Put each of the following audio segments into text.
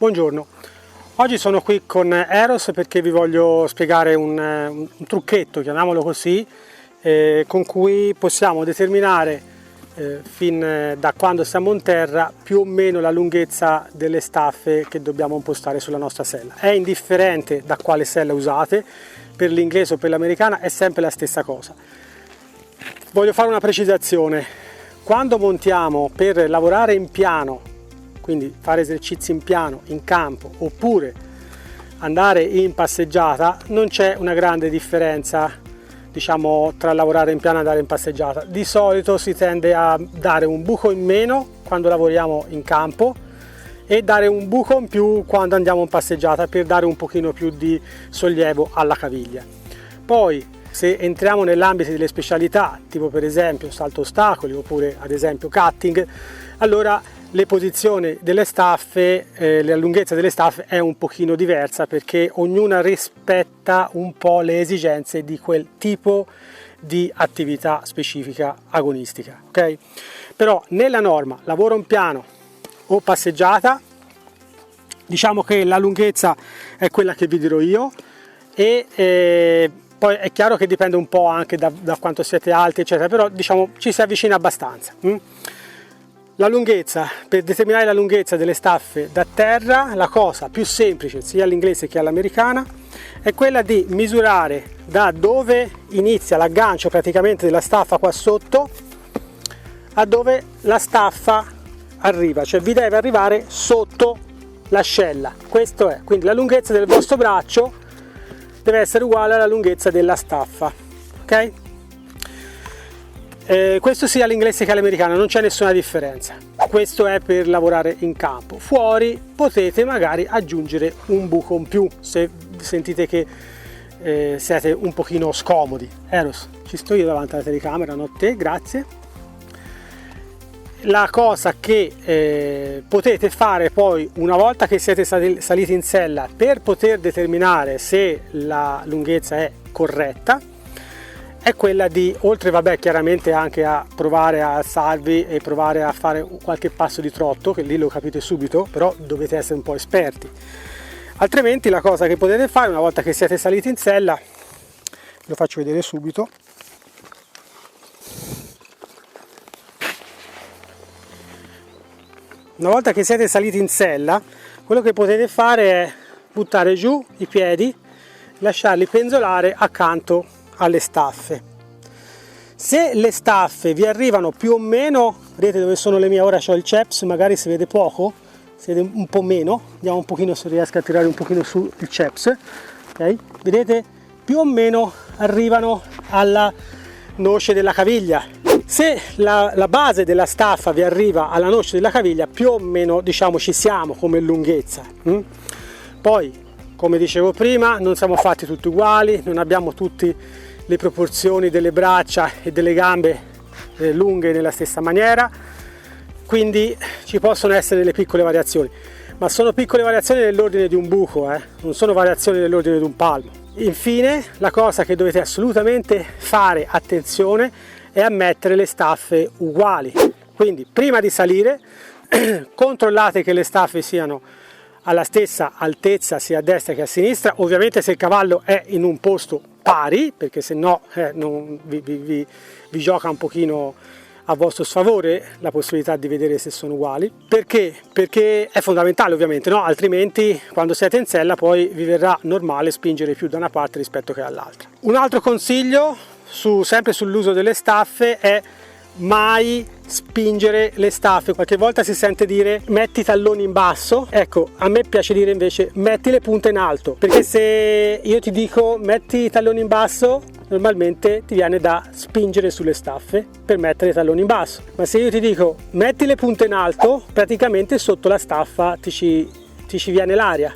Buongiorno, oggi sono qui con Eros perché vi voglio spiegare un trucchetto, chiamiamolo così, con cui possiamo determinare fin da quando siamo in terra più o meno la lunghezza delle staffe che dobbiamo impostare sulla nostra sella. È indifferente da quale sella usate, per l'inglese o per l'americana è sempre la stessa cosa. Voglio fare una precisazione: quando montiamo per lavorare in piano, quindi fare esercizi in piano, in campo, oppure andare in passeggiata, non c'è una grande differenza, diciamo, tra lavorare in piano e andare in passeggiata. Di solito si tende a dare un buco in meno quando lavoriamo in campo e dare un buco in più quando andiamo in passeggiata, per dare un pochino più di sollievo alla caviglia. Poi, se entriamo nell'ambito delle specialità, tipo per esempio salto ostacoli oppure ad esempio cutting, allora le posizioni delle staffe, la lunghezza delle staffe è un pochino diversa, perché ognuna rispetta un po' le esigenze di quel tipo di attività specifica agonistica, ok? Però nella norma, lavoro in piano o passeggiata, diciamo che la lunghezza è quella che vi dirò io, e poi è chiaro che dipende un po' anche da quanto siete alti, eccetera, però diciamo ci si avvicina abbastanza. La lunghezza, per determinare la lunghezza delle staffe da terra, la cosa più semplice sia all'inglese che all'americana è quella di misurare da dove inizia l'aggancio praticamente della staffa qua sotto a dove la staffa arriva, cioè vi deve arrivare sotto l'ascella. Questo è, quindi la lunghezza del vostro braccio deve essere uguale alla lunghezza della staffa, ok? Questo sia all'inglese che all'americano, non c'è nessuna differenza. Questo è per lavorare in campo. Fuori potete magari aggiungere un buco in più se sentite che siete un pochino scomodi. Eros, ci sto io davanti alla telecamera, non te, grazie. La cosa che potete fare poi, una volta che siete saliti in sella, per poter determinare se la lunghezza è corretta, è quella di, oltre vabbè chiaramente anche a provare a alzarvi e provare a fare qualche passo di trotto, che lì lo capite subito, però dovete essere un po' esperti. Altrimenti la cosa che potete fare una volta che siete saliti in sella, lo faccio vedere subito, una volta che siete saliti in sella, quello che potete fare è buttare giù i piedi, lasciarli penzolare accanto alle staffe. Se le staffe vi arrivano più o meno, vedete dove sono le mie, ora c'ho il ceps, magari si vede poco, si vede un po' meno, vediamo un pochino se riesco a tirare un pochino su il ceps, ok? Vedete, più o meno arrivano alla noce della caviglia. Se la base della staffa vi arriva alla noce della caviglia, più o meno diciamo ci siamo come lunghezza. Poi, come dicevo prima, non siamo fatti tutti uguali, non abbiamo tutte le proporzioni delle braccia e delle gambe lunghe nella stessa maniera, quindi ci possono essere delle piccole variazioni, ma sono piccole variazioni nell'ordine di un buco, non sono variazioni nell'ordine di un palmo. Infine, la cosa che dovete assolutamente fare attenzione è a mettere le staffe uguali, quindi prima di salire controllate che le staffe siano alla stessa altezza sia a destra che a sinistra. Ovviamente se il cavallo è in un posto pari, perché se no vi gioca un pochino a vostro sfavore la possibilità di vedere se sono uguali. Perché? Perché è fondamentale ovviamente, no? Altrimenti quando siete in sella poi vi verrà normale spingere più da una parte rispetto che all'altra. Un altro consiglio sempre sull'uso delle staffe è mai spingere le staffe. Qualche volta si sente dire metti i talloni in basso, ecco, a me piace dire invece metti le punte in alto, perché se io ti dico metti i talloni in basso, normalmente ti viene da spingere sulle staffe per mettere i talloni in basso, ma se io ti dico metti le punte in alto, praticamente sotto la staffa ti ci viene l'aria,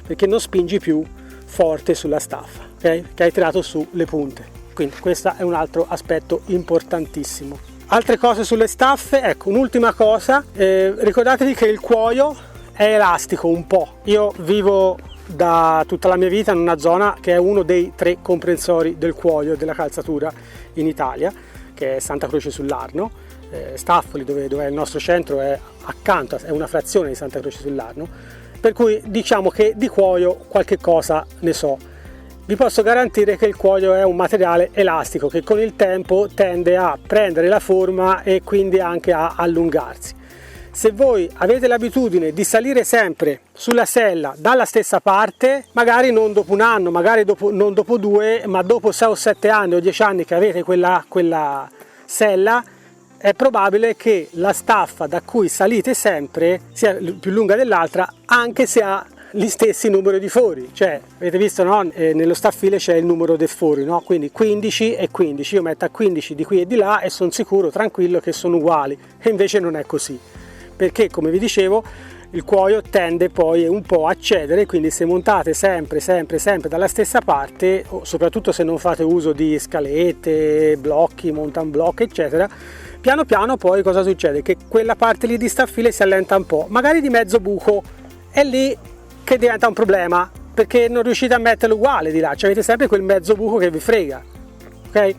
perché non spingi più forte sulla staffa, ok? Che hai tirato su le punte. Quindi questo è un altro aspetto importantissimo. Altre cose sulle staffe, ecco, un'ultima cosa, ricordatevi che il cuoio è elastico un po'. Io vivo da tutta la mia vita in una zona che è uno dei 3 comprensori del cuoio della calzatura in Italia, che è Santa Croce sull'Arno. Staffoli, dove è il nostro centro, è accanto, è una frazione di Santa Croce sull'Arno, per cui diciamo che di cuoio qualche cosa ne so. Vi posso garantire che il cuoio è un materiale elastico che con il tempo tende a prendere la forma e quindi anche a allungarsi. Se voi avete l'abitudine di salire sempre sulla sella dalla stessa parte, magari non dopo un anno, magari non dopo 2, ma dopo 6 o 7 anni o 10 anni che avete quella sella, è probabile che la staffa da cui salite sempre sia più lunga dell'altra, anche se ha gli stessi numeri di fori. Cioè, avete visto, no? Nello staffile c'è il numero dei fori, no? Quindi 15 e 15, io metto a 15 di qui e di là e sono sicuro, tranquillo, che sono uguali, e invece non è così, perché come vi dicevo il cuoio tende poi un po' a cedere, quindi se montate sempre dalla stessa parte, soprattutto se non fate uso di scalette, blocchi, mountain block eccetera, piano piano poi cosa succede? Che quella parte lì di staffile si allenta un po', magari di mezzo buco, è lì che diventa un problema, perché non riuscite a metterlo uguale di là, cioè avete sempre quel mezzo buco che vi frega, ok?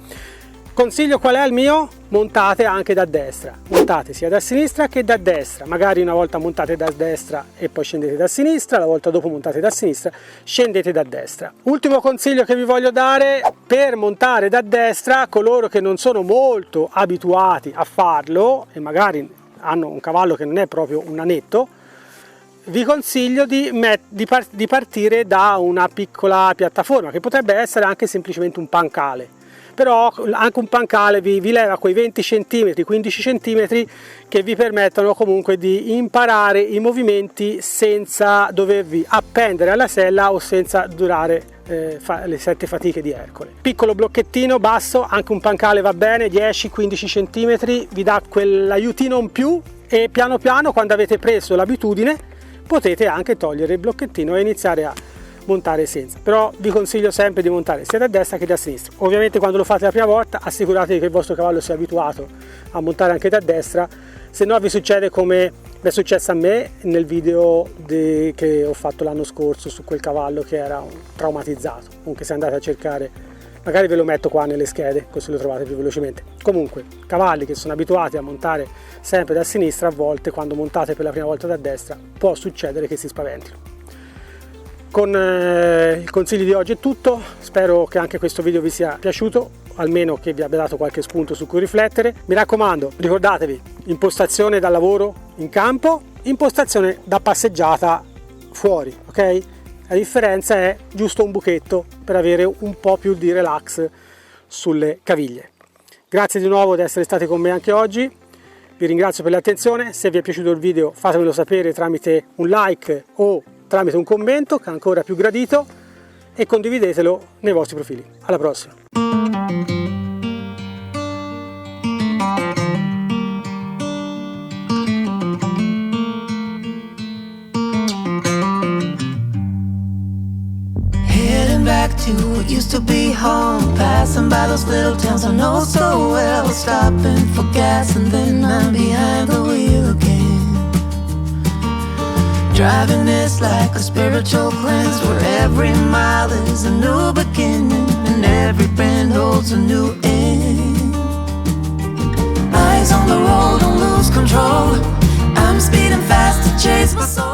Consiglio qual è il mio? Montate anche da destra, montate sia da sinistra che da destra, magari una volta montate da destra e poi scendete da sinistra, la volta dopo montate da sinistra, scendete da destra. Ultimo consiglio che vi voglio dare: per montare da destra, coloro che non sono molto abituati a farlo e magari hanno un cavallo che non è proprio un nanetto, vi consiglio di partire da una piccola piattaforma, che potrebbe essere anche semplicemente un pancale. Però anche un pancale vi leva quei 20 cm, 15 cm che vi permettono comunque di imparare i movimenti senza dovervi appendere alla sella o senza durare le 7 fatiche di Ercole. Piccolo blocchettino basso, anche un pancale va bene, 10-15 cm, vi dà quell'aiutino in più e piano piano, quando avete preso l'abitudine, potete anche togliere il blocchettino e iniziare a montare senza. Però vi consiglio sempre di montare sia da destra che da sinistra. Ovviamente quando lo fate la prima volta assicuratevi che il vostro cavallo sia abituato a montare anche da destra, se no vi succede come mi è successo a me nel video che ho fatto l'anno scorso su quel cavallo che era traumatizzato. Comunque se andate a cercare, magari ve lo metto qua nelle schede così lo trovate più velocemente. Comunque cavalli che sono abituati a montare sempre da sinistra, a volte quando montate per la prima volta da destra può succedere che si spaventino. Con il consiglio di oggi è tutto, spero che anche questo video vi sia piaciuto, almeno che vi abbia dato qualche spunto su cui riflettere. Mi raccomando, ricordatevi, impostazione da lavoro in campo, impostazione da passeggiata fuori, ok? La differenza è giusto un buchetto per avere un po' più di relax sulle caviglie. Grazie di nuovo di essere stati con me anche oggi, vi ringrazio per l'attenzione, se vi è piaciuto il video fatemelo sapere tramite un like o tramite un commento, che è ancora più gradito, e condividetelo nei vostri profili. Alla prossima! Heading back to what used to be home, passing by those little towns I know so well, stopping for gas and then I'm behind the wheel again. Driving is like a spiritual cleanse, where every mile is a new beginning and every bend holds a new end. Eyes on the road, don't lose control. I'm speeding fast to chase my soul.